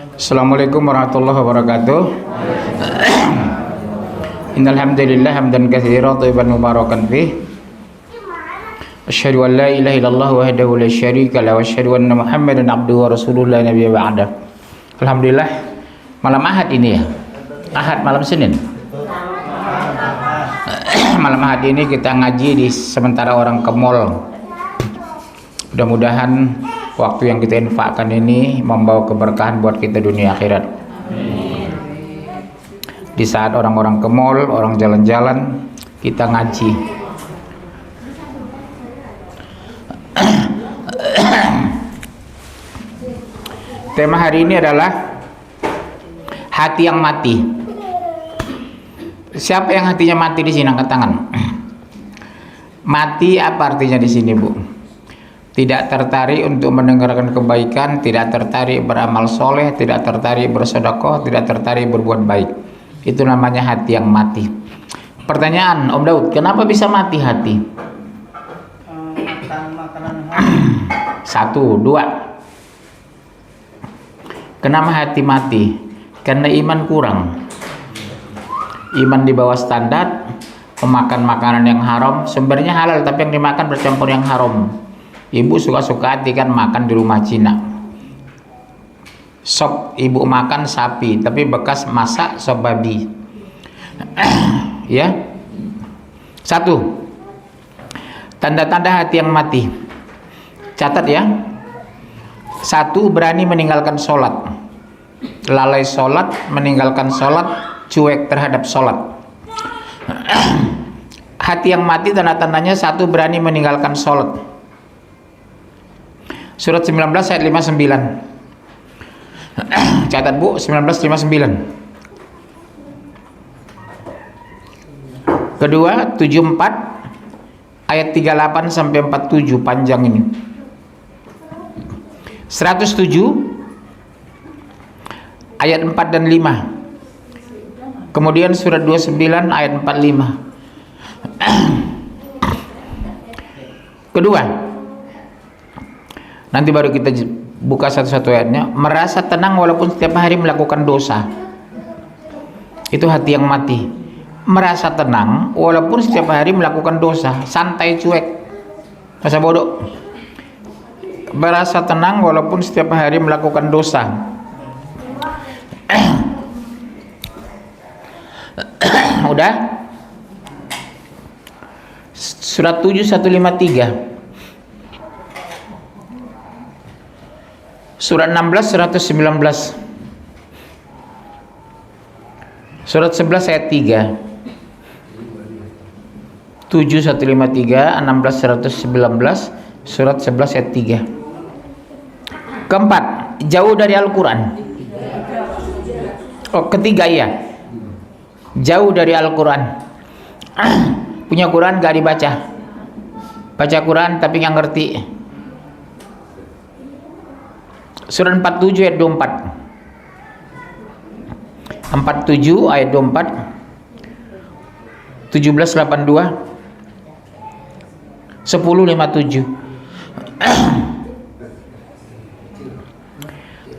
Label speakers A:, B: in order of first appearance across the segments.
A: Assalamualaikum warahmatullahi wabarakatuh. Innal hamdalillah hamdan katsiran thayyiban mubarakan fih. Asyhadu an la ilaha illallah wahdahu la syarika lahu wa asyhadu anna Muhammadan abduhu wa rasuluhu la nabiyya ba'da. Alhamdulillah, malam Ahad ini ya. Ahad malam Senin. Malam Ahad ini kita ngaji di sementara orang ke mall. Mudah-mudahan waktu yang kita infakkan ini membawa keberkahan buat kita dunia akhirat. Di saat orang-orang ke mall, orang jalan-jalan, kita ngaji. Tema hari ini adalah hati yang mati. Siapa yang hatinya mati di sini, angkat tangan. Mati apa artinya di sini, Bu? Tidak tertarik untuk mendengarkan kebaikan, tidak tertarik beramal soleh, tidak tertarik bersedekah, tidak tertarik berbuat baik. Itu namanya hati yang mati. Pertanyaan, Om Daud, kenapa bisa mati hati? Satu, dua. Kenapa hati mati? Karena iman kurang. Iman di bawah standar, memakan makanan yang haram, sumbernya halal tapi yang dimakan bercampur yang haram. Ibu suka-suka hati kan makan di rumah Cina. Sop ibu makan sapi, tapi bekas masak sop babi. Ya. Satu. Tanda-tanda hati yang mati. Catat ya. Satu, berani meninggalkan sholat. Lalai sholat, meninggalkan sholat, cuek terhadap sholat. Hati yang mati tanda-tandanya satu, berani meninggalkan sholat. Surat 19 ayat 59. Catat Bu, 19:59. Kedua, 74 ayat 38 sampai 47, panjang ini. 107 ayat 4 dan 5. Kemudian surat 29 ayat 45. Kedua, nanti baru kita buka satu-satu ayatnya. Merasa tenang walaupun setiap hari melakukan dosa. Itu hati yang mati. Merasa tenang walaupun setiap hari melakukan dosa. Santai, cuek, masa bodoh. Merasa tenang walaupun setiap hari melakukan dosa. Udah? Surat 7 153. Surat 16 119. Surat 11 ayat 3. 7 153, 16 119, surat 11 ayat 3. Keempat, jauh dari Al-Quran. Oh, ketiga ya. Jauh dari Al-Quran. Punya Quran gak dibaca. Baca Quran tapi gak ngerti. Surat 47 ayat 24. 47 ayat 24. 1782. 1057.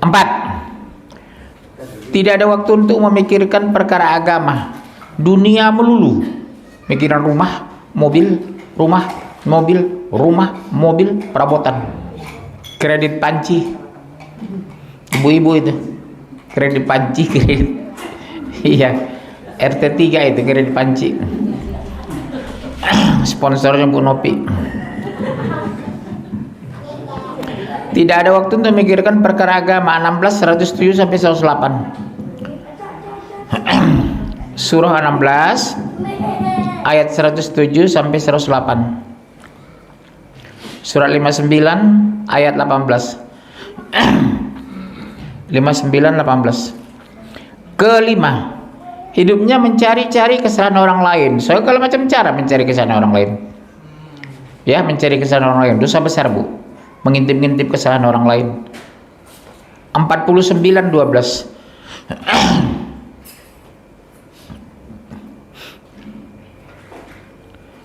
A: 4. Tidak ada waktu untuk memikirkan perkara agama. Dunia melulu. Mikiran rumah, mobil, rumah, mobil, rumah, mobil, perabotan. Kredit panci. Ibu-ibu itu kredit panci, kredit. Iya, RT3 itu kredit panci. Sponsornya Bu Nopi. Tidak ada waktu untuk memikirkan perkara agama. 16 107 sampai 108. Surah 16 ayat 107 sampai 108. Surat 59 ayat 18. 59-18. Kelima, hidupnya mencari-cari kesalahan orang lain. Segala macam cara mencari kesalahan orang lain. Ya, mencari kesalahan orang lain. Dosa besar, Bu. Mengintip-ngintip kesalahan orang lain. 49-12.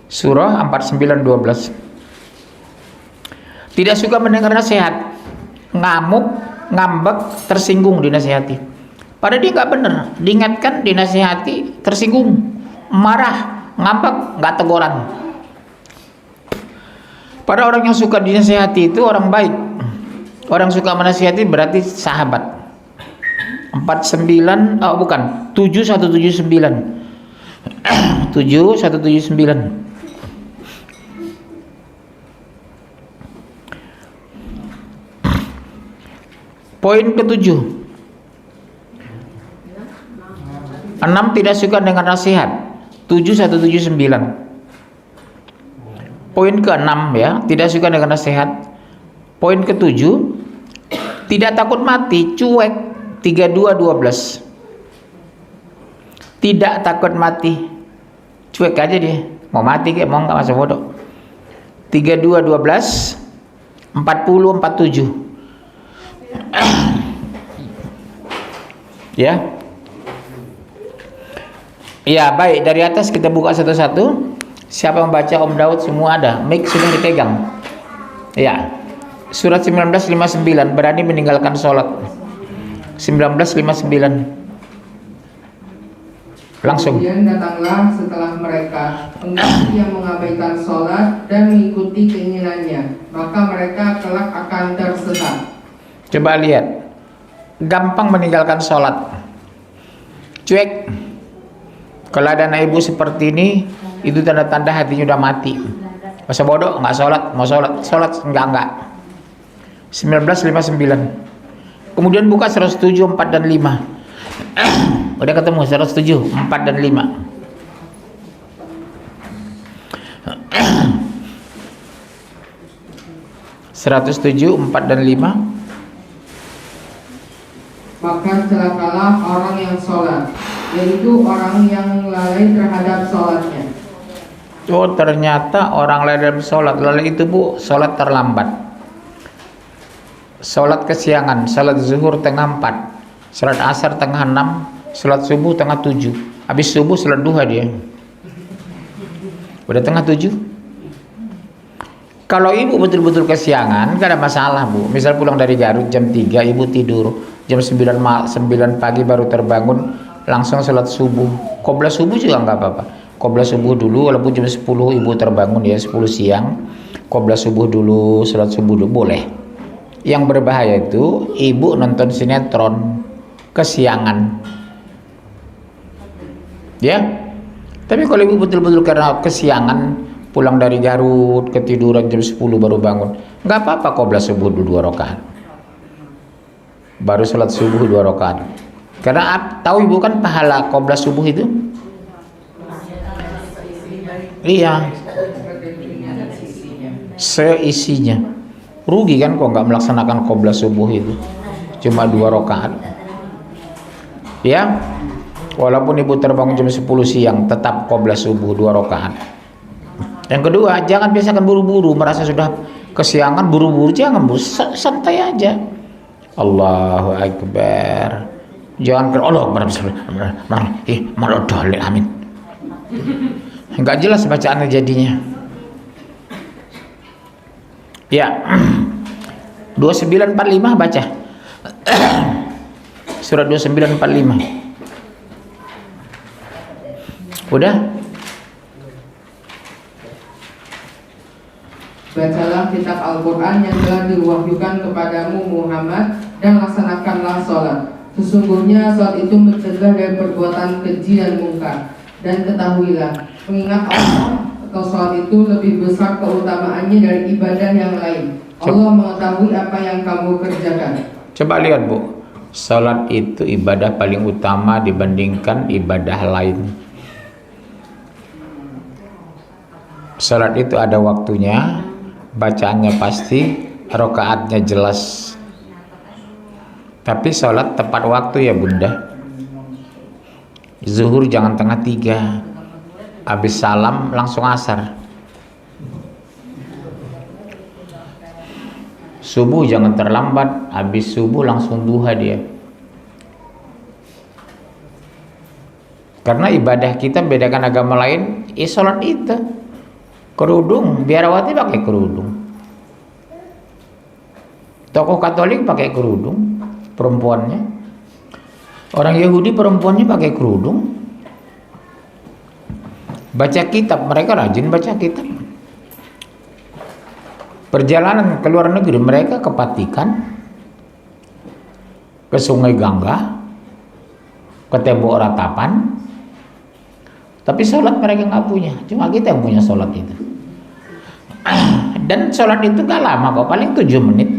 A: Surah 49-12. Tidak suka mendengar nasihat, ngamuk, ngambek, tersinggung dinasihati. Padahal dia nggak bener, diingatkan, dinasihati, tersinggung, marah, ngambek, nggak teguran. Pada orang yang suka dinasihati itu orang baik. Orang suka menasihati berarti sahabat. 49, oh bukan, 7179. 7179. Poin ke-7. 6 tidak suka dengan nasihat. 7179. Poin ke-6 ya, tidak suka dengan nasihat. Poin ke-7, tidak takut mati, cuek. 3212. Tidak takut mati, cuek aja dia. Mau mati kayak mau nggak, masa bodoh. 3212. 4047. Ya. Ya, baik, dari atas kita buka satu-satu. Siapa yang baca Om Daud semua ada. Mic sudah dipegang. Ya. Surat 1959, berani meninggalkan sholat. 1959. Langsung.
B: Kemudian datanglah setelah mereka pengganti yang mengabaikan sholat dan mengikuti keinginannya, maka mereka kelak akan tersesat.
A: Coba lihat, gampang meninggalkan sholat, cuek. Kalau ada anak ibu seperti ini, itu tanda-tanda hatinya udah mati. Masa bodoh, nggak sholat, mau sholat enggak. 1959. Kemudian buka 107, 4 dan 5. Udah ketemu 107, 4 dan 5. 107, 4 dan 5.
B: Maka celakalah orang yang sholat, yaitu orang yang lalai terhadap sholatnya.
A: Oh, ternyata orang lalai dalam sholat. Lalai itu bu, sholat terlambat. Sholat kesiangan, sholat zuhur tengah 4, sholat asar tengah 6, sholat subuh tengah 7. Habis subuh sholat duha dia. Udah tengah 7. Kalau ibu betul-betul kesiangan, gak ada masalah bu. Misal pulang dari Garut jam 3, ibu tidur jam 9 pagi baru terbangun, langsung sholat subuh. Qobla subuh juga nggak apa-apa. Qobla subuh dulu, walaupun jam 10 ibu terbangun ya 10 siang. Qobla subuh dulu, sholat subuh dulu boleh. Yang berbahaya itu ibu nonton sinetron kesiangan. Ya. Tapi kalau ibu betul-betul karena kesiangan pulang dari Garut ketiduran jam 10 baru bangun, nggak apa-apa qobla subuh dulu 2 rakaat. Baru sholat subuh 2 rakaat. Karena tahu ibu kan pahala qobla subuh itu? Iya. Seisinya. Rugi kan kok nggak melaksanakan qobla subuh itu. Cuma 2 rakaat. Ya. Walaupun ibu terbangun jam 10 siang, tetap qobla subuh 2 rakaat. Yang kedua, jangan biasakan buru-buru, merasa sudah kesiangan buru-buru, jangan bu, santai aja. Allahu Akbar. Jangan ke Allah malah dalil amin. Enggak jelas bacaannya jadinya. Ya. 2945 baca. Surat 2945. Udah?
B: Bacalah kitab Al-Quran yang telah diwahyukan kepadamu Muhammad, dan laksanakanlah sholat. Sesungguhnya sholat itu mencegah dari perbuatan keji dan mungkar. Dan ketahuilah, mengingat Allah atau sholat itu lebih besar keutamaannya dari ibadah yang lain. Allah mengetahui apa yang kamu kerjakan.
A: Coba lihat bu, sholat itu ibadah paling utama dibandingkan ibadah lain. Sholat itu ada waktunya, bacaannya pasti, rakaatnya jelas. Tapi sholat tepat waktu ya bunda. Zuhur jangan tengah 3, habis salam langsung asar. Subuh jangan terlambat, habis subuh langsung duha dia. Karena ibadah kita bedakan agama lain, sholat itu. Kerudung, biarawati pakai kerudung. Tokoh Katolik pakai kerudung perempuannya. Orang Yahudi perempuannya pakai kerudung. Baca kitab, mereka rajin baca kitab. Perjalanan ke luar negeri mereka ke Vatikan, ke Sungai Gangga, ke Tembok Ratapan. Tapi sholat mereka nggak punya, cuma kita yang punya sholat itu. Dan sholat itu gak lama kok, paling 7 menit,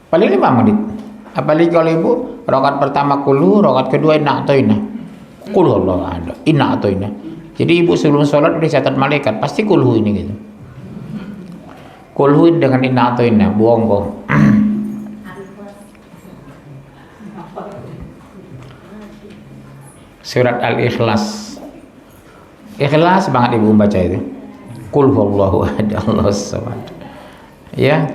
A: paling 5 menit. Apalagi kalau ibu rakaat pertama kulhu, rakaat kedua inna atau inna, kulhu Allah ada inna atau inna. Jadi ibu sebelum sholat udah catat malaikat pasti kulhu ini gitu, kulhu dengan inna atau inna, bohong kok. Surat Al-Ikhlas, ikhlas banget ibu baca itu. Qul huwallahu ahad, Allahus samad. Ya.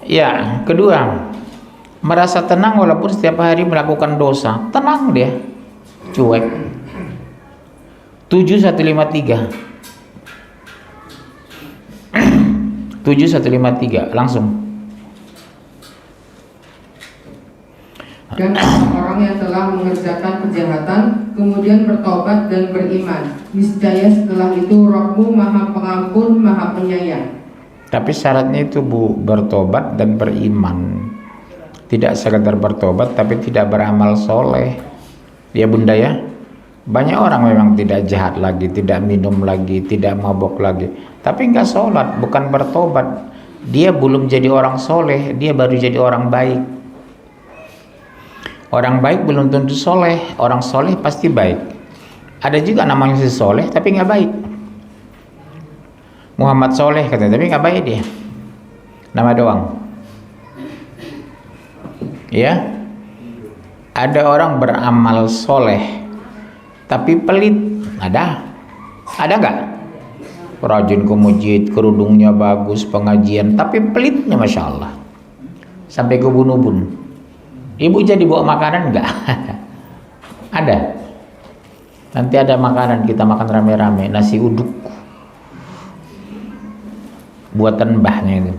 A: Ya, kedua, merasa tenang walaupun setiap hari melakukan dosa. Tenang dia. Cuek. 7153. 7153 langsung.
B: Dan orang yang telah mengerjakan kejahatan kemudian bertobat dan beriman, niscaya setelah itu Rabbmu Maha Pengampun, Maha Penyayang.
A: Tapi syaratnya itu Bu, bertobat dan beriman. Tidak sekedar bertobat tapi tidak beramal soleh. Ya Bunda ya. Banyak orang memang tidak jahat lagi, tidak minum lagi, tidak mabok lagi, tapi nggak sholat, bukan bertobat. Dia belum jadi orang soleh, dia baru jadi orang baik. Orang baik belum tentu soleh, orang soleh pasti baik. Ada juga namanya si soleh tapi nggak baik. Muhammad Soleh katanya, tapi nggak baik dia. Nama doang. Ya, ada orang beramal soleh tapi pelit. Ada nggak? Rajin ke masjid, kerudungnya bagus, pengajian, tapi pelitnya masya Allah. Sampai ke ubun-ubun. Ibu jadi bawa makanan nggak? Ada. Nanti ada makanan kita makan rame-rame, nasi uduk buatan mbahnya itu.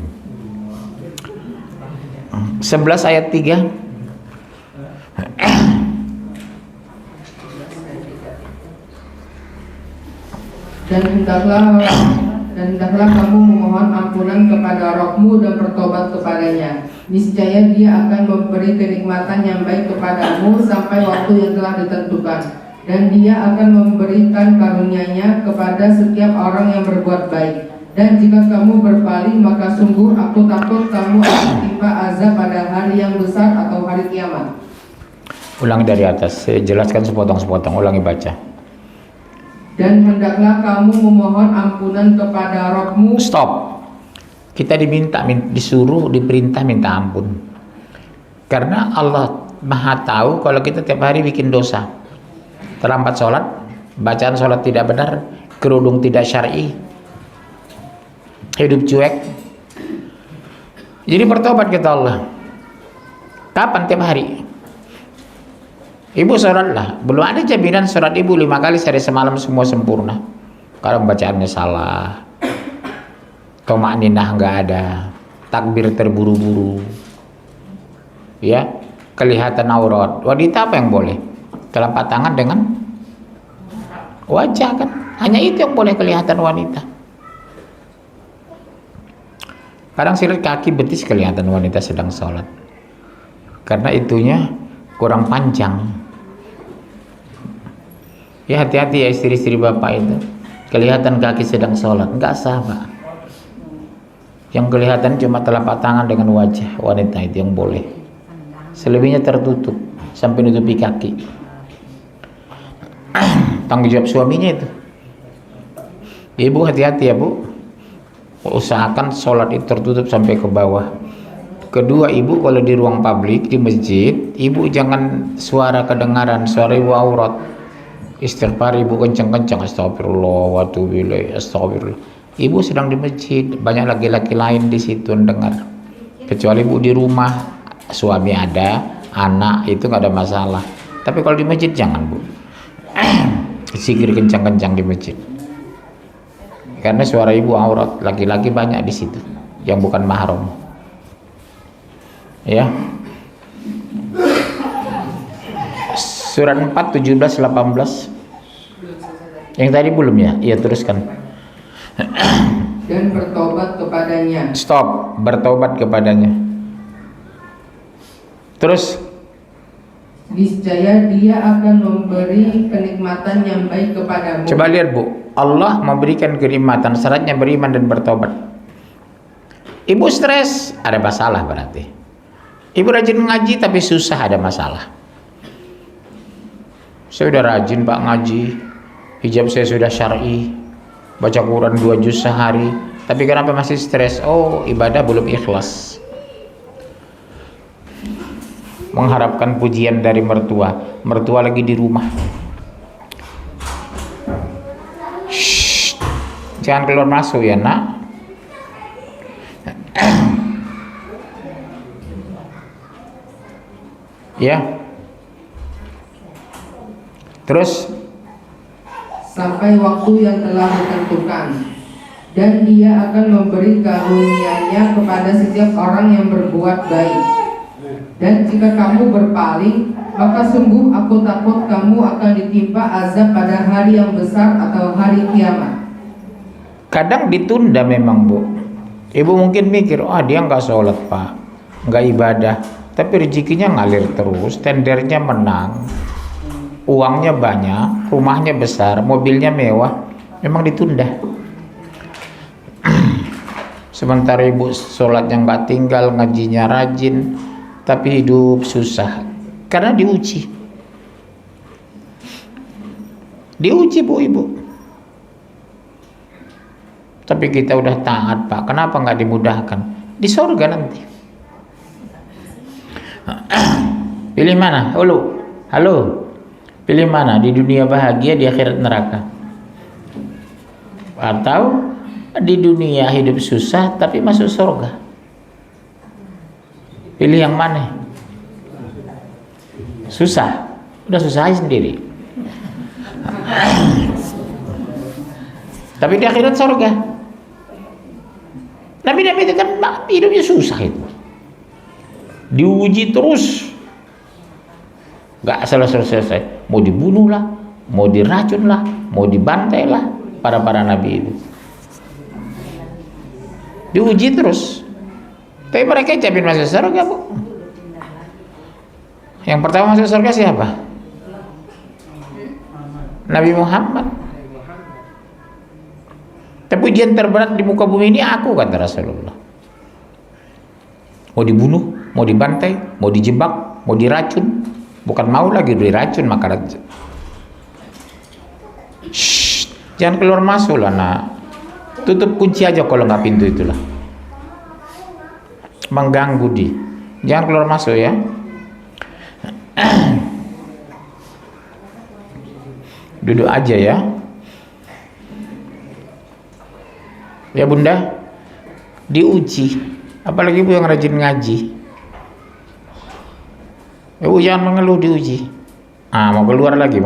A: 11 ayat 3.
B: Dan hendaklah kamu memohon ampunan kepada Rabbmu dan bertobat kepadanya. Niscaya Dia akan memberi kenikmatan yang baik kepadamu sampai waktu yang telah ditentukan. Dan Dia akan memberikan karunia-Nya kepada setiap orang yang berbuat baik. Dan jika kamu berpaling, maka sungguh aku takut kamu akan timpa azab pada hari yang besar atau hari kiamat.
A: Ulangi dari atas, saya jelaskan sepotong-sepotong, ulangi baca.
B: Dan hendaklah kamu memohon ampunan kepada Rabbmu.
A: Stop. Kita disuruh, diperintah minta ampun. Karena Allah Maha tahu kalau kita tiap hari bikin dosa. Terlambat sholat, bacaan sholat tidak benar, kerudung tidak syar'i, hidup cuek. Jadi bertobat kita Allah. Kapan? Tiap hari. Ibu sholatlah. Belum ada jaminan sholat ibu 5 kali sehari semalam semua sempurna. Kalau bacaannya salah, tumakninah nggak ada, takbir terburu-buru, ya, kelihatan aurat. Wanita apa yang boleh? Telapak tangan dengan wajah kan? Hanya itu yang boleh kelihatan wanita. Kadang silet kaki betis kelihatan wanita sedang sholat, karena itunya kurang panjang. Ya hati-hati ya istri-istri bapak itu, kelihatan kaki sedang sholat, nggak sah Pak. Yang kelihatan cuma telapak tangan dengan wajah wanita itu yang boleh. Selebihnya tertutup sampai nutupi kaki. Tanggung jawab suaminya itu. Ibu hati-hati ya Bu. Usahakan sholat itu tertutup sampai ke bawah. Kedua, ibu kalau di ruang publik di masjid, ibu jangan suara kedengaran, suara ibu aurat. Istighfar ibu kencang-kencang, astagfirullah wa atubu ilaih, astagfirullah. Ibu sedang di masjid, banyak laki-laki lain di situ mendengar. Kecuali ibu di rumah, suami ada, anak itu nggak ada masalah. Tapi kalau di masjid jangan Bu. Zikir kencang-kencang di masjid. karena suara ibu aurat, laki-laki banyak di situ yang bukan mahram. Ya. Surat 4 17 18. Yang tadi belum ya? Iya, teruskan.
B: Dan bertobat kepadanya.
A: Stop, bertobat kepadanya. Terus
B: Niscaya dia akan memberi kenikmatan yang baik kepadamu.
A: coba lihat Bu, Allah memberikan kenikmatan, syaratnya beriman dan bertobat. Ibu stres, ada masalah berarti. Ibu rajin ngaji tapi susah, ada masalah. Saya sudah rajin Pak ngaji, hijab saya sudah syar'i, baca Quran 2 juz sehari, tapi kenapa masih stres? Oh, ibadah belum ikhlas. Mengharapkan pujian dari mertua, mertua lagi di rumah. Shh, jangan keluar masuk ya nak. Ya. Terus
B: sampai waktu yang telah ditentukan, dan dia akan memberi karunia-Nya kepada setiap orang yang berbuat baik. Dan jika kamu berpaling, maka sungguh aku takut kamu akan ditimpa azab pada hari yang besar atau hari kiamat.
A: kadang ditunda memang Bu. Ibu mungkin mikir, oh dia nggak sholat Pak, nggak ibadah, tapi rezekinya ngalir terus, tendernya menang, uangnya banyak, rumahnya besar, mobilnya mewah, memang ditunda. Sementara ibu sholatnya nggak tinggal, ngajinya rajin, tapi hidup susah karena diuji. Diuji Bu ibu. Tapi kita udah taat Pak, kenapa nggak dimudahkan? Di surga nanti. Pilih mana? Halo. Pilih mana? Di dunia bahagia, di akhirat neraka? Atau di dunia hidup susah tapi masuk surga? Pilih yang mana? Susah. Udah susah sendiri. Tapi di akhirat surga. Nabi itu kan hidupnya susah itu. Diuji terus. Gak selesai. Mau dibunuh lah, mau diracun lah, mau dibantai lah para nabi itu. Diuji terus. Tapi mereka jamin masuk surga Bu. Yang pertama masuk surga siapa? Nabi Muhammad. Tapi ujian terberat di muka bumi ini aku, kata Rasulullah. Mau dibunuh, mau dibantai, mau dijebak, mau diracun. Bukan mau lagi diracun, maka racun. Shh, jangan keluar masuk lah nak. Tutup kunci aja kalau nggak pintu itulah. Mengganggu di. Jangan keluar masuk ya. Duduk aja ya. Ya Bunda, diuji. Apalagi Bu yang rajin ngaji. Bu jangan mengeluh, diuji. Mau keluar lagi.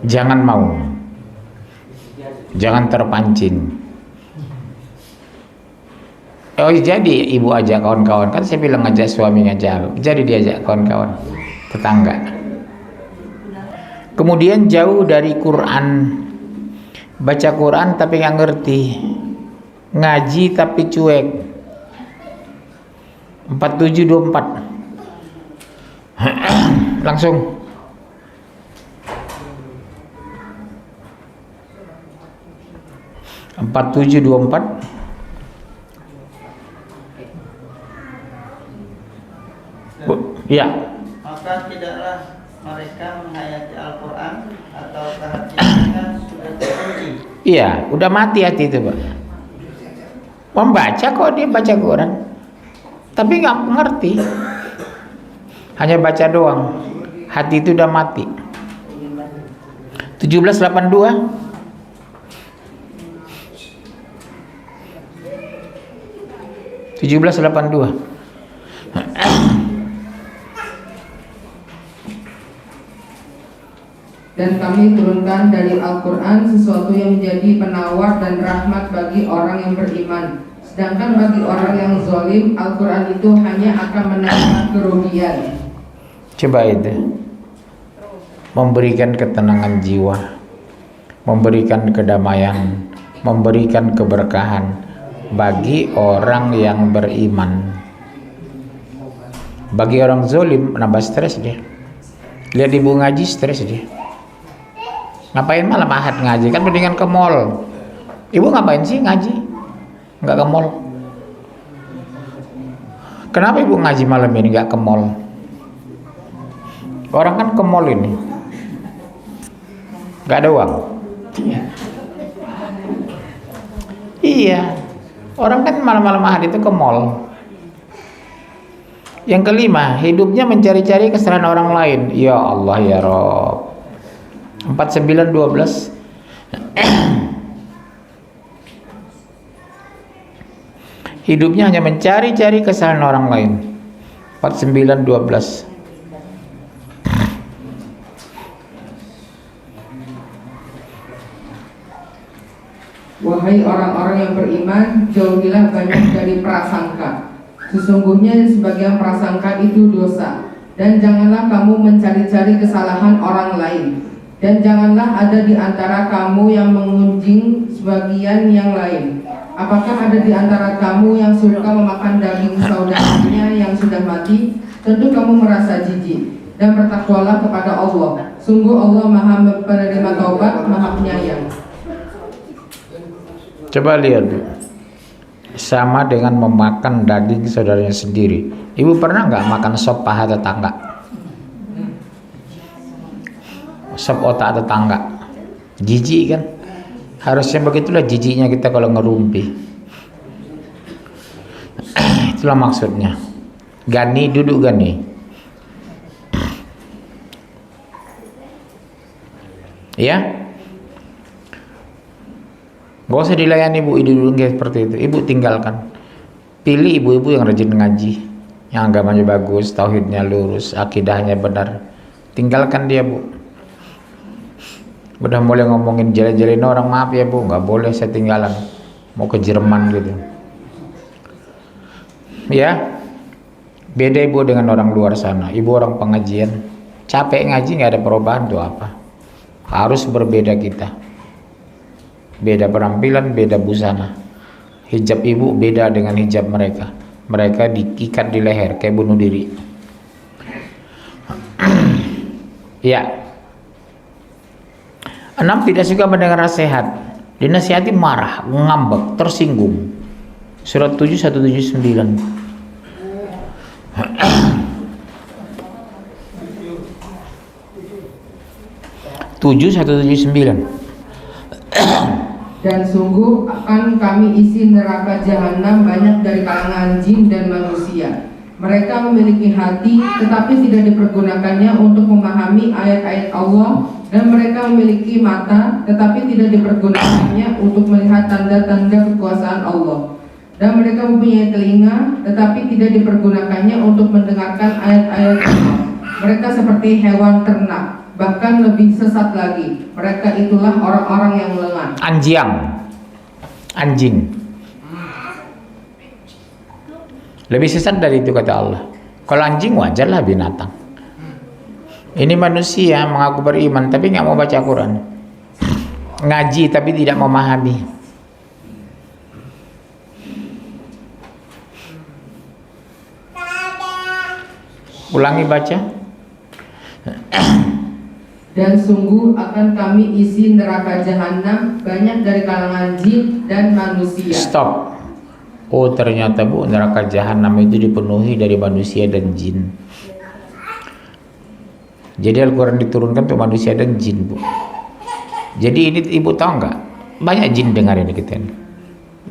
A: Jangan mau. Jangan terpancing. Oh jadi ibu ajak kawan-kawan, kan saya bilang ngajak suami ngajak, jadi diajak kawan-kawan, tetangga. Kemudian jauh dari Quran, baca Quran tapi nggak ngerti, ngaji tapi cuek. 4724 langsung. Empat tujuh dua empat. Ya.
C: Maka tidaklah mereka menghayati Al-Quran atau perhatian sudah terkunci.
A: Iya, udah mati hati itu Pak. Membaca kok dia baca Quran, tapi nggak ngerti, hanya baca doang. Hati itu udah mati. 1782. 1782.
B: Dan kami turunkan dari Al-Quran sesuatu yang menjadi penawar dan rahmat bagi orang yang beriman. Sedangkan bagi orang yang zalim, Al-Quran itu hanya akan menambah kerugian.
A: Coba itu, memberikan ketenangan jiwa, memberikan kedamaian, memberikan keberkahan bagi orang yang beriman. Bagi orang zalim nambah stres dia. Lihat ibu ngaji stres dia. Ngapain malam ahad ngaji? Kan mendingan ke mall. Ibu ngapain sih ngaji? Nggak ke mall. Kenapa ibu ngaji malam ini nggak ke mall? Orang kan ke mall ini nggak ada uang. Iya, orang kan malam-malam ahad itu ke mall. Yang kelima, hidupnya mencari-cari kesalahan orang lain. Ya Allah ya Rob. 49:12. Hidupnya hanya mencari-cari kesalahan orang lain. 49:12.
B: Wahai orang-orang yang beriman, jauhilah banyak dari prasangka. Sesungguhnya sebagian prasangka itu dosa. Dan janganlah kamu mencari-cari kesalahan orang lain. Dan janganlah ada di antara kamu yang mengunjing sebagian yang lain. Apakah ada di antara kamu yang suka memakan daging saudaranya yang sudah mati? Tentu kamu merasa jijik. Dan bertakwalah kepada Allah. Sungguh Allah Maha penerima taubat, Maha penyayang.
A: Coba lihat, sama dengan memakan daging saudaranya sendiri. Ibu pernah nggak makan sop paha tetangga? Sop otak tetangga, jijik kan? Harusnya begitulah jijiknya kita kalau ngerumpi. Itulah maksudnya. Gani, duduk Gani. Ya, gak usah dilayani ibu dulu seperti itu. Ibu tinggalkan. Pilih ibu-ibu yang rajin ngaji, yang agamanya bagus, tauhidnya lurus, akidahnya benar. Tinggalkan dia bu. Udah mulai ngomongin jalan-jalan orang, maaf ya bu, nggak boleh, saya tinggalan. Mau ke Jerman gitu. Ya, beda ibu dengan orang luar sana. Ibu orang pengajian, capek ngaji nggak ada perubahan tuh apa? Harus berbeda kita. Beda penampilan, beda busana. Hijab ibu beda dengan hijab mereka. Mereka diikat di leher kayak bunuh diri. Ya. 6, tidak suka mendengar nasihat. Dinasihati marah, ngambek, tersinggung. Surat 7 179. 7 179.
B: Dan sungguh akan kami isi neraka jahanam banyak dari kalangan jin dan manusia. Mereka memiliki hati tetapi tidak dipergunakannya untuk memahami ayat-ayat Allah, dan mereka memiliki mata tetapi tidak dipergunakannya untuk melihat tanda-tanda kekuasaan Allah, dan mereka mempunyai telinga tetapi tidak dipergunakannya untuk mendengarkan ayat-ayat Allah. Mereka seperti hewan ternak, bahkan lebih sesat lagi. Mereka itulah orang-orang yang lengah. Anjing. Lebih sesat dari itu kata Allah. Kalau anjing wajarlah binatang. Ini manusia mengaku beriman tapi nggak mau baca Quran, ngaji tapi tidak memahami. Ulangi baca. Dan sungguh akan kami isi neraka jahanam banyak dari kalangan jin dan manusia.
A: Stop. Oh ternyata bu, neraka jahanam itu dipenuhi dari manusia dan jin. Jadi Al-Quran diturunkan untuk manusia dan jin bu. Jadi ini ibu tahu nggak? Banyak jin dengar ini kita ini.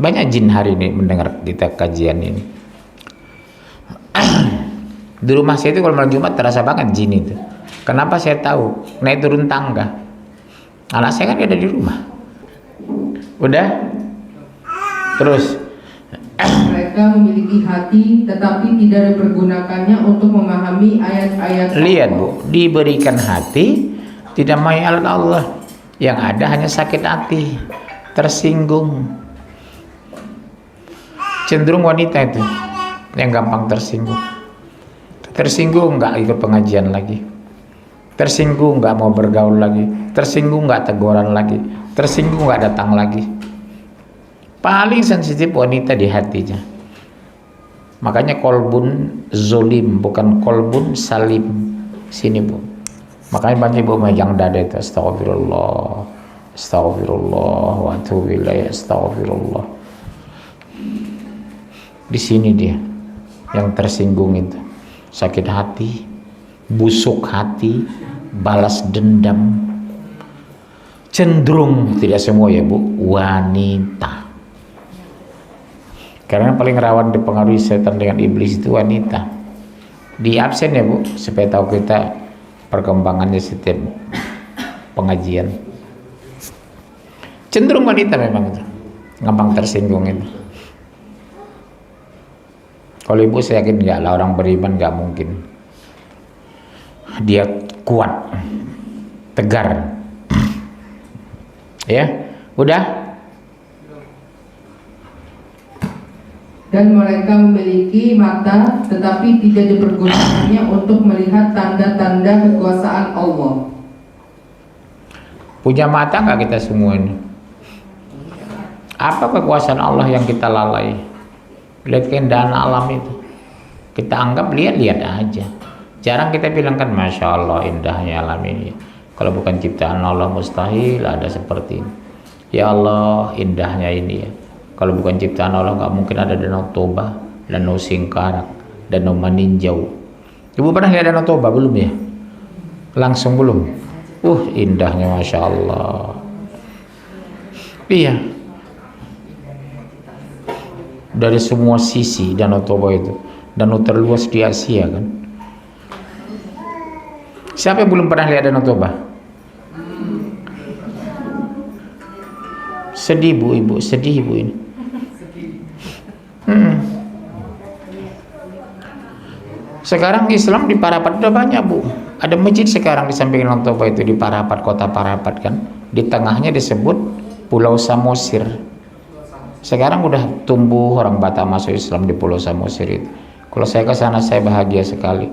A: Banyak jin hari ini mendengar kita kajian ini. Di rumah saya itu kalau malam Jumat terasa banget jin itu. Kenapa saya tahu? Naik turun tangga. Anak saya kan ada di rumah. Udah? Terus.
B: Mereka memiliki hati tetapi tidak dipergunakannya untuk memahami ayat-ayat Allah.
A: Lihat bu, diberikan hati Tidak mau Allah. Yang ada hanya sakit hati, tersinggung. Cenderung wanita itu yang gampang tersinggung. Tersinggung nggak ikut pengajian lagi. Tersinggung nggak mau bergaul lagi. Tersinggung nggak teguran lagi. Tersinggung nggak datang lagi. Paling sensitif wanita di hatinya. Makanya kolbun zolim, bukan kolbun salim. Sini bu. Makanya banyak ibu megang dada itu. Astagfirullah, astagfirullah, wa atubu ilaih, astagfirullah. Di sini dia yang tersinggung itu, sakit hati, busuk hati, balas dendam. Cenderung, tidak semua ya bu, wanita. Karena paling rawan dipengaruhi setan dengan iblis itu wanita. Di absen ya bu, supaya tahu kita perkembangannya setiap pengajian. Cenderung wanita memang itu, gampang tersinggung itu. Kalau ibu saya yakin enggak lah, orang beriman enggak mungkin. Dia kuat, tegar. Ya, udah.
B: Dan mereka memiliki mata tetapi tidak dipergunakannya untuk melihat tanda-tanda kekuasaan Allah.
A: Punya mata enggak kita semua ini? Apa kekuasaan Allah yang kita lalai? Lihat keindahan alam itu, kita anggap lihat-lihat aja. Jarang kita bilang kan, Masya Allah indahnya alam ini. Kalau bukan ciptaan Allah mustahil ada seperti ini. Ya Allah indahnya ini ya. Kalau bukan ciptaan Allah nggak mungkin ada Danau Toba, Danau Singkarak, Danau Maninjau. Ibu pernah lihat Danau Toba belum ya? Langsung belum? Indahnya Masya Allah. Iya. Dari semua sisi Danau Toba itu, danau terluas di Asia kan. Siapa yang belum pernah lihat Danau Toba? Sedih bu, ibu, sedih ibu ini. Sekarang Islam di Parapat udah banyak bu. Ada masjid sekarang di samping Danau Toba itu, di Parapat, kota Parapat kan. Di tengahnya disebut Pulau Samosir. Sekarang udah tumbuh orang Batak masuk Islam di Pulau Samosir itu. Kalau saya ke sana saya bahagia sekali.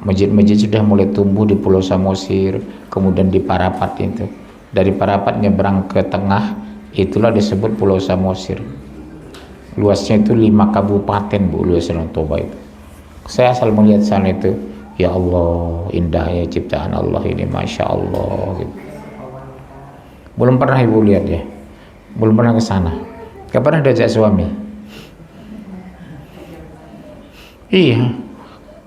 A: Masjid-masjid sudah mulai tumbuh di Pulau Samosir, kemudian di Parapat itu. Dari Parapat nyebrang ke tengah, itulah disebut Pulau Samosir. Luasnya itu 5 kabupaten bu, luas Danau Toba itu. Saya asal melihat sana itu, ya Allah indahnya ciptaan Allah ini, Masya Allah gitu. Belum pernah ibu lihat ya? Belum pernah ke sana? Gak pernah diajak suami? Iya,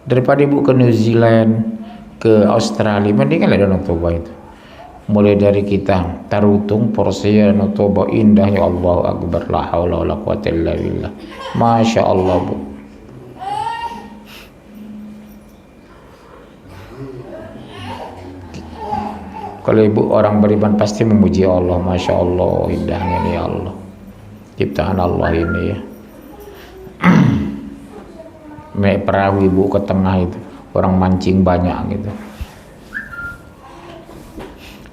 A: daripada ibu ke New Zealand, ke Australia, mendingan lihat Danau Toba itu. Mulai dari kita Tarutung, Porsche, Danau Toba, indahnya Allahu Akbar, la haula wala quwata illa billah. Masya Allah bu. Kalau ibu orang beriman pasti memuji Allah, Masya Allah indahnya ini ya Allah, ciptaan Allah ini ya. Naik perahu ibu ke tengah itu, orang mancing banyak gitu.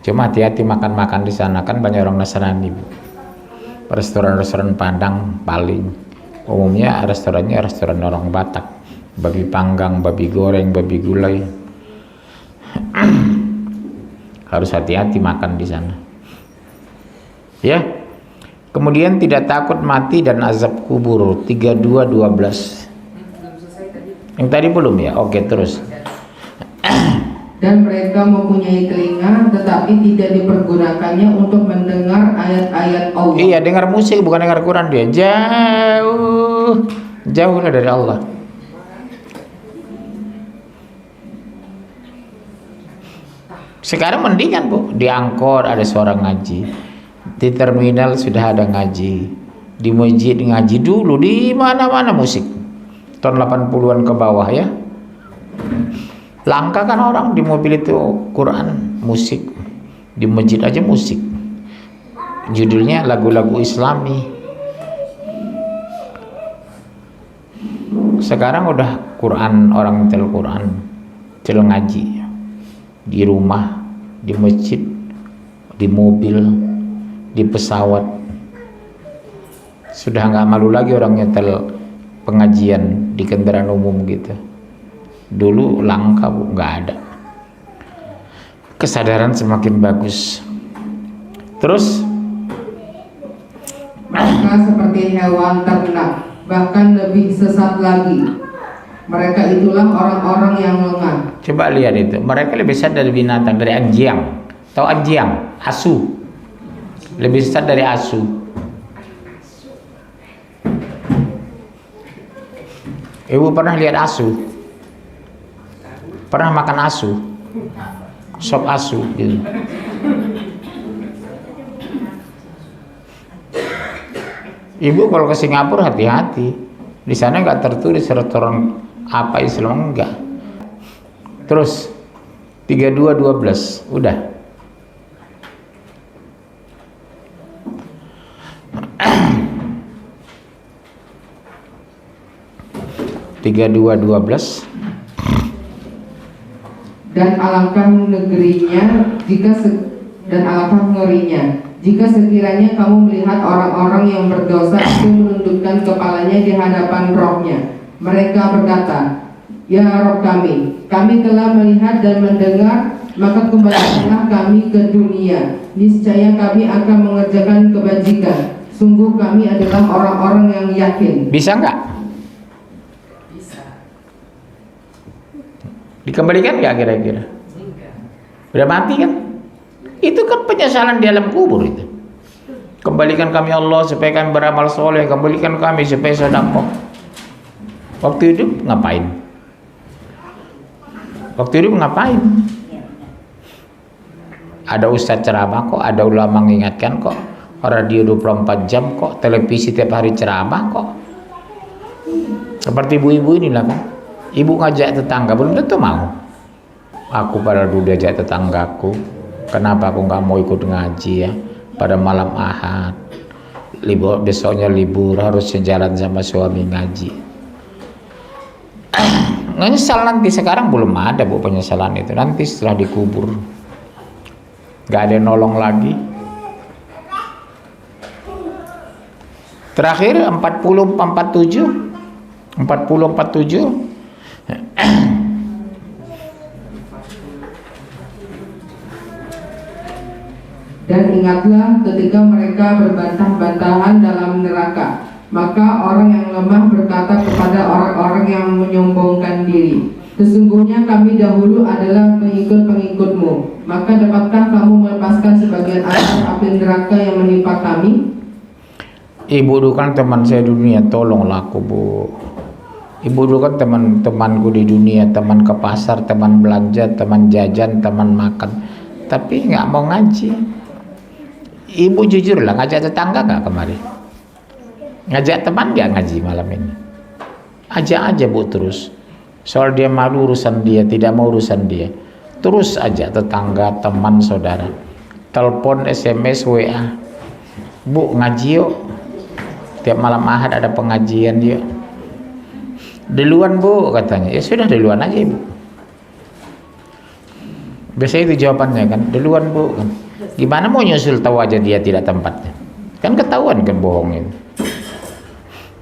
A: Cuma hati-hati makan-makan di sana, kan banyak orang Nasrani bu. Restoran-restoran Padang paling umumnya restorannya restoran orang Batak, babi panggang, babi goreng, babi gulai. Harus hati-hati makan di sana. Ya. Kemudian tidak takut mati dan azab kubur 32:12. Yang tadi belum ya? Oke, terus.
B: Dan mereka mempunyai telinga tetapi tidak dipergunakannya untuk mendengar ayat-ayat Allah.
A: Iya, dengar musik bukan dengar Quran dia. Jauhlah dari Allah. Sekarang mendingan bu, di angkot ada suara ngaji, di terminal sudah ada ngaji, di masjid ngaji dulu, di mana-mana musik. Tahun 80-an ke bawah ya. Langka kan orang di mobil itu Quran, musik. Di masjid aja musik. Judulnya lagu-lagu Islami. Sekarang udah Quran, orang tel Quran, tel ngaji. Di rumah, di masjid, di mobil, di pesawat. Sudah nggak malu lagi orang nyetel pengajian di kendaraan umum gitu. Dulu langka Bu, nggak ada. Kesadaran semakin bagus. Terus
B: Mereka seperti hewan ternak, bahkan lebih sesat lagi. Mereka itulah orang-orang yang lengah.
A: coba lihat itu, mereka lebih sesat dari binatang, dari anjing. Tahu anjing? Asu. Lebih sesat dari asu. Ibu pernah lihat asu? Pernah makan asu? Sop asu gitu. Ibu kalau ke Singapura hati-hati. Di sana nggak tertulis restoran apa Islam, enggak. Terus 3212 udah. Tiga dua 12.
B: Dan alangkah negerinya dan alangkah ngerinya jika sekiranya kamu melihat orang-orang yang berdosa itu menundukkan kepalanya di hadapan rohnya. Mereka berkata, ya Rob kami telah melihat dan mendengar, maka kembalikanlah kami ke dunia. Niscaya kami akan mengerjakan kebajikan. Sungguh kami adalah orang-orang yang yakin.
A: Bisa nggak? Dikembalikan nggak kira-kira? Udah mati kan? Itu kan penyesalan di alam kubur itu. Kembalikan kami Allah supaya kami beramal soleh, kembalikan kami supaya sedekah. Waktu hidup ngapain? Waktu hidup ngapain? Ada ustadz ceramah kok, ada ulama mengingatkan kok, radio 24 jam kok, televisi tiap hari ceramah kok. Seperti ibu-ibu inilah kan. Ibu ngajak tetangga, belum tentu mau. Aku pada dulu diajak tetanggaku, kenapa aku nggak mau ikut ngaji ya? Pada malam Ahad, libur, besoknya libur, harus sejalan sama suami ngaji. Menyesal nanti, sekarang belum ada Bu penyesalan itu. Nanti setelah dikubur, nggak ada yang nolong lagi. Terakhir 40-47.
B: Dan ingatlah ketika mereka berbantah-bantahan dalam neraka, maka orang yang lemah berkata kepada orang-orang yang menyombongkan diri, sesungguhnya kami dahulu adalah pengikut-pengikutmu, maka dapatkah kamu melepaskan sebagian azab api neraka yang menimpa kami?
A: Ibu dulu kan teman saya di dunia, tolonglah aku Bu. Ibu dulu kan teman-temanku di dunia, teman ke pasar, teman belanja, teman jajan, teman makan, tapi nggak mau ngaji. Ibu jujur lah, ngajak tetangga nggak kemarin? Ngajak teman nggak ngaji malam ini? Ajak aja Bu terus. Soal dia malu urusan dia, tidak mau urusan dia. Terus aja tetangga, teman, saudara. Telepon, SMS, WA. Bu ngaji yuk. Tiap malam Ahad ada pengajian yuk. Duluan Bu katanya. Ya sudah duluan aja Ibu. Biasanya itu jawabannya kan. Duluan Bu kan. Gimana mau nyusul tahu aja dia tidak tempatnya? Kan ketahuan kan bohongin.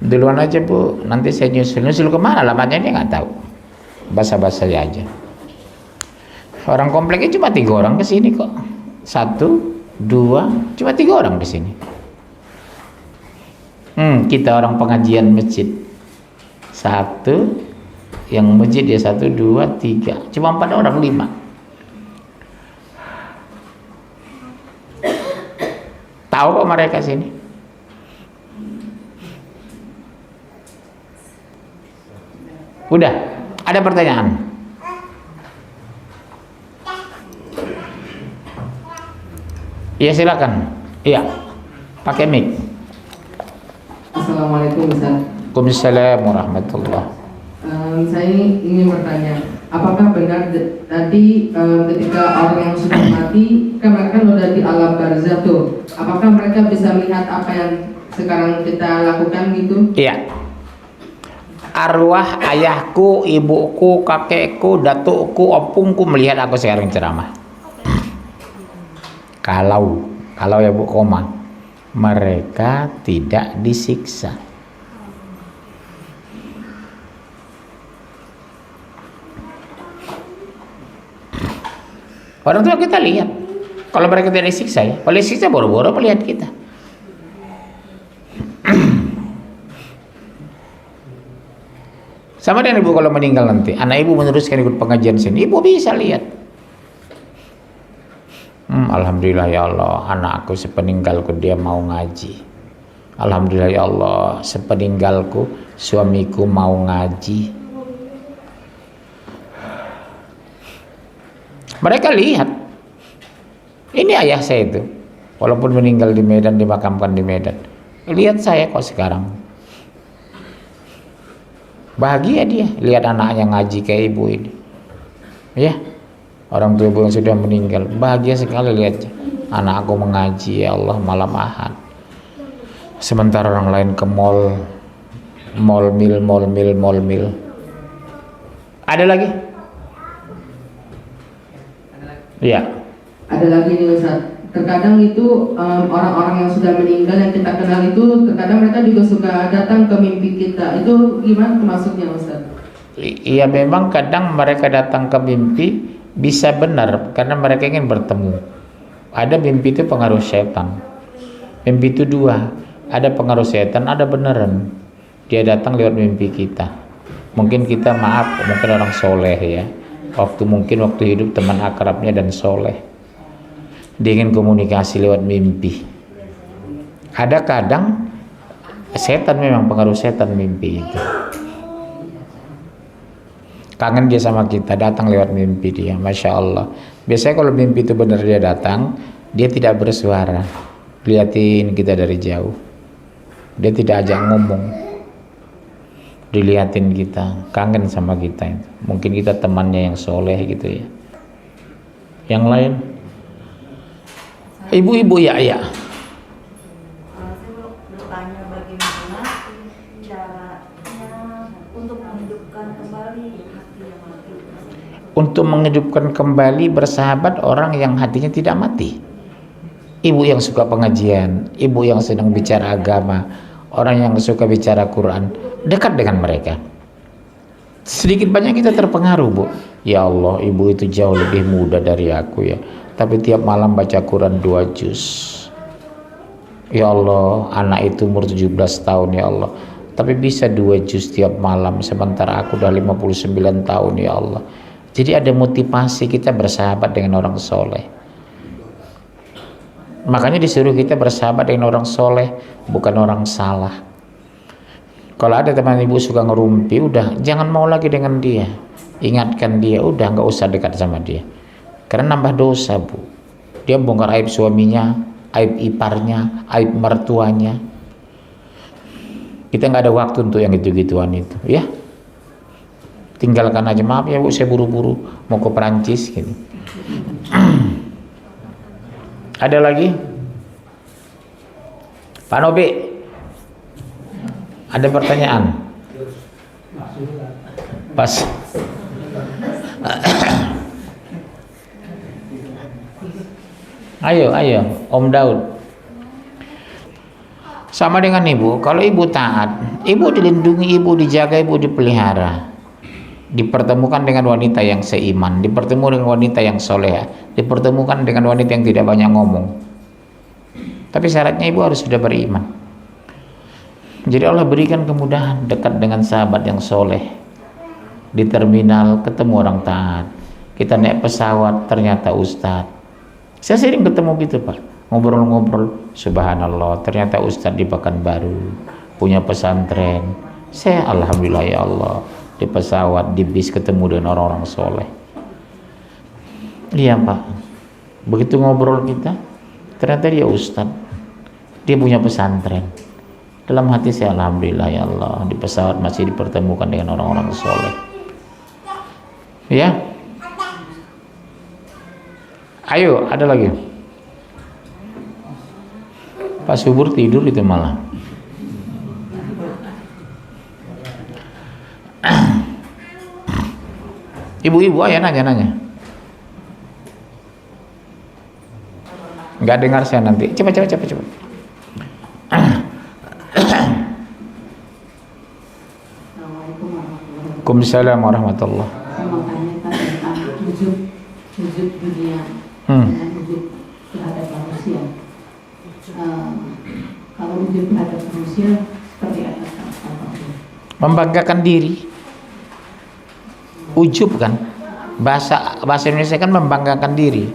A: Duluan aja Bu, nanti saya nyusul. Nyusul kemana? Alamatnya dia nggak tahu. Basa-basa aja. Orang kompleknya cuma 3 orang kesini kok. 1, 2, cuma 3 orang kesini. Kita orang pengajian masjid. 1, yang masjid ya 1, 2, 3. Cuma 4 orang, 5. Tahu kok mereka sini. Udah, ada pertanyaan? Iya silakan. Iya, pakai mic.
B: Assalamualaikum Ustaz.
A: Waalaikumsalam warahmatullah.
B: Saya ingin bertanya, apakah benar tadi ketika orang yang sudah mati kan mereka sudah di alam barzah tuh, apakah mereka bisa melihat apa yang sekarang kita lakukan gitu?
A: Iya. Arwah ayahku, ibuku, kakekku, datukku, opungku melihat aku sekarang ceramah. Kalau ya Bu, koma, mereka tidak disiksa. Orang tua kita lihat, kalau mereka tidak disiksa ya, kalau disiksa boro-boro melihat kita. Sama dengan ibu kalau meninggal nanti, anak ibu meneruskan ikut pengajian sini, ibu bisa lihat. Alhamdulillah ya Allah, anakku sepeninggalku dia mau ngaji. Alhamdulillah ya Allah, sepeninggalku suamiku mau ngaji. Mereka lihat, ini ayah saya itu, walaupun meninggal di Medan, dimakamkan di Medan, lihat saya kok sekarang. Bahagia dia lihat anaknya ngaji kayak ibu ini, ya. Orang tua ibu yang sudah meninggal bahagia sekali lihat anak aku mengaji, ya Allah, malam Ahad. Sementara orang lain ke mall mil. Ada lagi? Iya.
B: Ada lagi nih Ustaz. Terkadang itu orang-orang yang sudah meninggal yang kita kenal itu terkadang mereka juga suka datang ke mimpi kita. Itu gimana maksudnya Ustaz?
A: Iya, memang kadang mereka datang ke mimpi bisa benar karena mereka ingin bertemu. Ada mimpi itu pengaruh setan. Mimpi itu dua, ada pengaruh setan, ada beneran. Dia datang lewat mimpi kita. Mungkin kita mungkin orang soleh ya. Mungkin waktu hidup teman akrabnya dan soleh. Dia ingin komunikasi lewat mimpi. Ada kadang setan, memang pengaruh setan mimpi itu. Kangen dia sama kita, datang lewat mimpi dia, Masya Allah. Biasanya kalau mimpi itu benar dia datang, dia tidak bersuara, liatin kita dari jauh. Dia tidak ajak ngomong, diliatin kita, kangen sama kita. Mungkin kita temannya yang soleh gitu ya. Yang lain? Ibu-ibu ya.
D: Saya bertanya bagaimana caranya untuk menghidupkan kembali hati yang mati.
A: Untuk menghidupkan kembali bersahabat orang yang hatinya tidak mati. Ibu yang suka pengajian, ibu yang sedang bicara agama, orang yang suka bicara Quran, dekat dengan mereka. Sedikit banyak kita terpengaruh, Bu. Ya Allah, ibu itu jauh lebih muda dari aku ya, tapi tiap malam baca Quran 2 juz. Ya Allah, anak itu umur 17 tahun ya Allah, tapi bisa 2 juz tiap malam, sementara aku udah 59 tahun ya Allah. Jadi ada motivasi kita bersahabat dengan orang soleh. Makanya disuruh kita bersahabat dengan orang soleh, bukan orang salah. Kalau ada teman ibu suka ngerumpi, udah jangan mau lagi dengan dia. Ingatkan dia, udah nggak usah dekat sama dia. Karena nambah dosa, Bu. Dia bongkar aib suaminya, aib iparnya, aib mertuanya. Kita nggak ada waktu untuk yang gitu-gituan itu, ya. Tinggalkan aja, maaf ya Bu, saya buru-buru mau ke Perancis gitu. Ada lagi? Pak Nobe, ada pertanyaan? Pas. Ayo, Om Daud. Sama dengan ibu, kalau ibu taat, ibu dilindungi, ibu dijaga, ibu dipelihara. Dipertemukan dengan wanita yang seiman, dipertemukan dengan wanita yang soleha, dipertemukan dengan wanita yang tidak banyak ngomong. Tapi syaratnya ibu harus sudah beriman. Jadi Allah berikan kemudahan dekat dengan sahabat yang soleh. Di terminal ketemu orang taat, kita naik pesawat ternyata ustadz. Saya sering ketemu gitu Pak, ngobrol-ngobrol, subhanallah ternyata ustadz di Pekanbaru, punya pesantren. Saya alhamdulillah ya Allah, di pesawat, di bis ketemu dengan orang-orang soleh. Iya Pak, begitu ngobrol kita, ternyata dia ustadz, dia punya pesantren. Dalam hati saya alhamdulillah ya Allah, di pesawat masih dipertemukan dengan orang-orang soleh. Ya, ayo ada lagi. Pak Subur tidur itu malah. Ibu-ibu ayo nanya. Nggak dengar saya nanti. Coba.
D: Assalamualaikum warahmatullahi wabarakatuh.
A: Waalaikumsalam warahmatullah.
D: Saya mau tanyakan tentang wujud dunia
A: Hmm.
D: dengan wujud terhadap manusia. Kalau wujud terhadap manusia seperti apa?
A: Membanggakan diri. Ujub kan? Bahasa Indonesia kan membanggakan diri.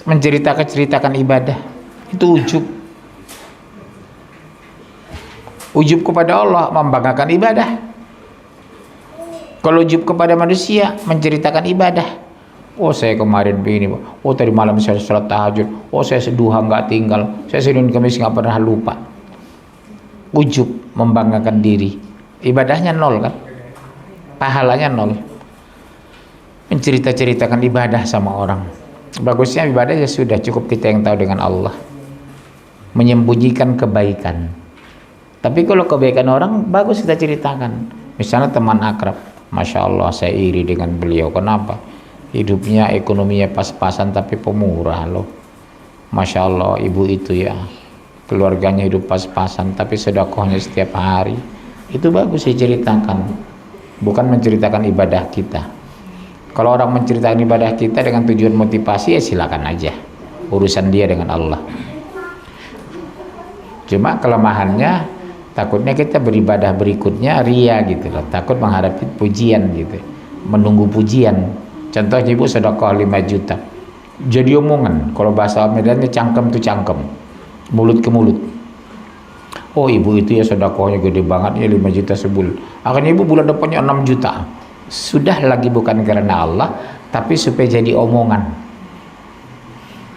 A: Menceritakan ibadah. Itu ujub. Ujub kepada Allah membanggakan ibadah. Kalau ujub kepada manusia menceritakan ibadah. Oh saya kemarin begini, oh tadi malam saya sholat tahajud, oh saya seduha nggak tinggal, saya Senin Kamis nggak pernah lupa. Ujub membanggakan diri, ibadahnya nol kan, pahalanya nol. Menceritakan ibadah sama orang, bagusnya ibadah ya sudah cukup kita yang tahu dengan Allah. Menyembunyikan kebaikan. Tapi kalau kebaikan orang bagus kita ceritakan. Misalnya teman akrab, Masya Allah saya iri dengan beliau. Kenapa? Hidupnya ekonominya pas-pasan tapi pemurah loh. Masya Allah ibu itu ya, keluarganya hidup pas-pasan tapi sedekahnya setiap hari. Itu bagus diceritakan, bukan menceritakan ibadah kita. Kalau orang menceritakan ibadah kita dengan tujuan motivasi ya silakan aja, urusan dia dengan Allah. Cuma kelemahannya takutnya kita beribadah berikutnya ria gitu loh, takut menghadapi pujian gitu, menunggu pujian. Contohnya ibu sedekah 5 juta, jadi omongan. Kalau bahasa Medannya cangkem tuh cangkem, mulut ke mulut. Oh ibu itu ya sedekahnya gede banget ya 5 juta sebulan, akhirnya ibu bulan depannya 6 juta. Sudah lagi bukan karena Allah, tapi supaya jadi omongan.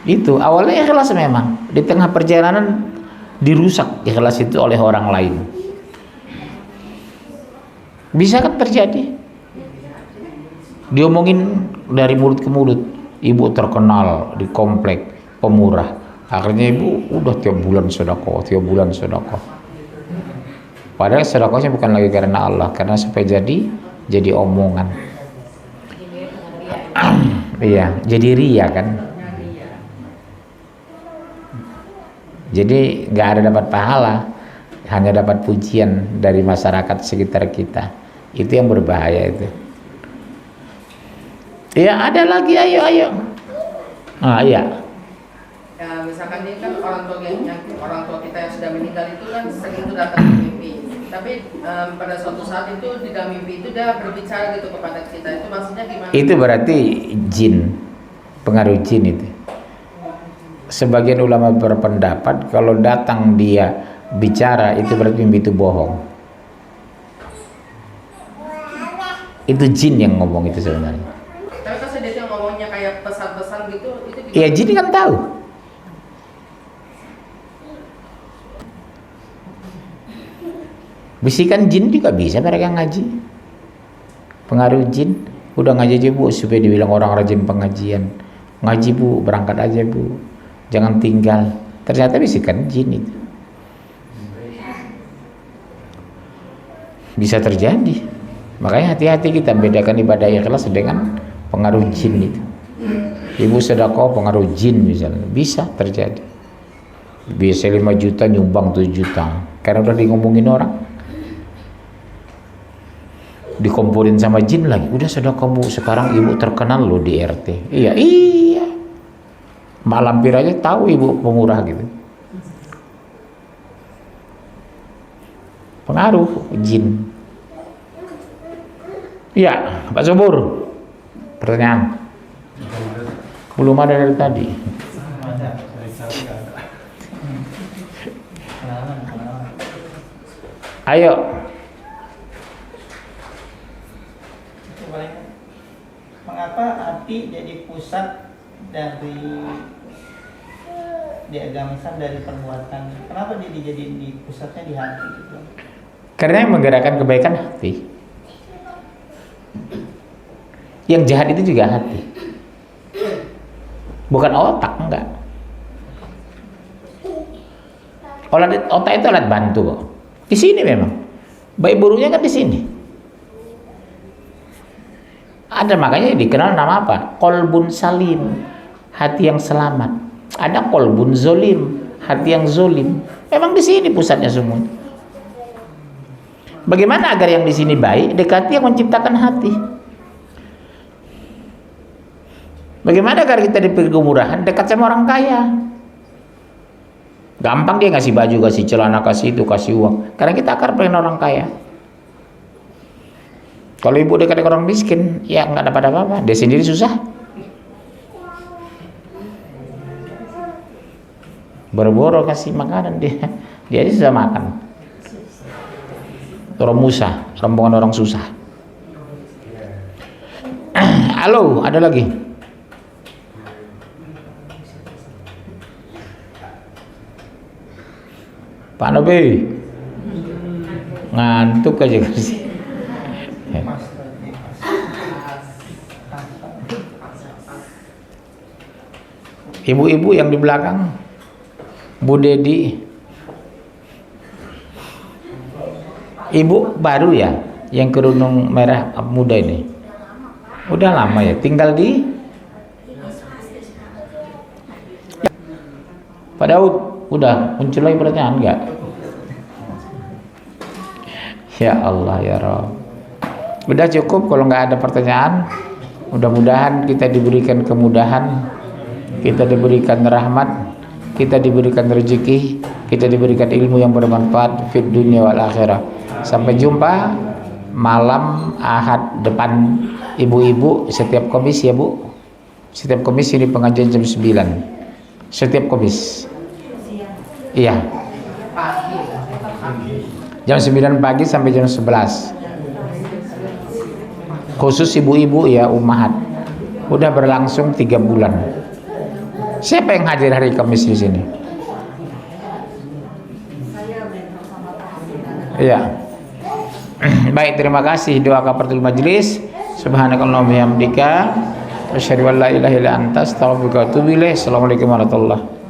A: Itu awalnya ikhlas, memang di tengah perjalanan dirusak ikhlas itu oleh orang lain. Bisa kan terjadi, diomongin dari mulut ke mulut. Ibu terkenal di komplek pemurah, akhirnya ibu udah tiap bulan sedekah. Padahal sedekahnya bukan lagi karena Allah, karena supaya jadi omongan. Iya, jadi ria kan. Jadi nggak ada dapat pahala, hanya dapat pujian dari masyarakat sekitar kita. Itu yang berbahaya itu. Ya ada lagi, ayo. Ah iya.
B: Ya, misalkan ini kan orang tua kita yang sudah meninggal itu kan sering itu datang ke mimpi. Tapi pada suatu saat itu di dalam mimpi itu dia berbicara gitu kepada kita. Itu maksudnya gimana?
A: Itu berarti jin, pengaruh jin itu. Sebagian ulama berpendapat kalau datang dia bicara itu berarti mimpi itu bohong. Itu jin yang ngomong itu sebenarnya.
B: Tapi pas dia ngomongnya kayak pesan-pesan gitu, itu gimana?
A: Iya, jin kan tahu. Bisikan jin juga bisa mereka ngaji. Pengaruh jin, udah ngaji aja bu supaya dibilang orang rajin pengajian. Ngaji bu, berangkat aja bu, jangan tinggal. Ternyata bisikan jin itu bisa terjadi. Makanya hati-hati kita bedakan ibadah ikhlas dengan pengaruh jin itu. Ibu sedekah pengaruh jin misalnya, bisa terjadi. Biasa 5 juta nyumbang 7 juta karena udah ngomongin orang, dikomporin sama jin lagi. Udah sedekah bu, sekarang ibu terkenal loh di RT. Iya Mak Lampir aja tahu ibu pemurah gitu. Pengaruh jin. Iya Pak Subur, pertanyaan belum ada dari tadi. Ayo.
C: Mengapa hati jadi pusat dari di agama Islam dari perbuatan? Kenapa dia dijadiin di pusatnya di hati gitu?
A: Karena yang menggerakkan kebaikan hati. Yang jahat itu juga hati. Bukan otak, enggak. Otak itu alat bantu kok. Di sini memang. Baik buruknya kan di sini. Ada, makanya dikenal nama apa? Kolbun salim, hati yang selamat. Ada kolbun zolim, hati yang zolim. Memang di sini pusatnya semua. Bagaimana agar yang di sini baik? Dekati yang menciptakan hati. Bagaimana agar kita diberi kemurahan? Dekat sama orang kaya. Gampang dia ngasih baju, kasih celana, kasih itu, kasih uang. Karena kita akrab dengan orang kaya. Kalau ibu dekat dengan orang miskin, ya nggak dapat apa-apa. Dia sendiri susah. Boro-boro kasih makanan dia aja susah makan. Orang Musa, rombongan orang susah. Halo, ada lagi? Pak Nobi ngantuk aja sih. Ibu-ibu yang di belakang, Bu Dedi, ibu baru ya yang kerudung merah muda ini? Udah lama ya tinggal di Pak Daud. Udah muncul lagi pertanyaan enggak? Ya Allah ya Rabb. Udah cukup kalau nggak ada pertanyaan. Mudah-mudahan kita diberikan kemudahan, kita diberikan rahmat, kita diberikan rezeki, kita diberikan ilmu yang bermanfaat fid dunya wal akhirah. Sampai jumpa malam Ahad depan ibu-ibu setiap Kamis ya Bu. Setiap Kamis ini pengajian jam 9. Setiap Kamis. Iya. Jam 9 pagi sampai jam 11. Khusus ibu-ibu ya ummahat. Udah berlangsung 3 bulan. Siapa yang hadir hari Kamis di sini? Iya. Baik, terima kasih doa kafaratul majelis. Subhanakallahumma wa bihamdika asyhadu an la ilaha illa anta astaghfiruka wa atubu ilaik. Assalamualaikum warahmatullahi wabarakatuh.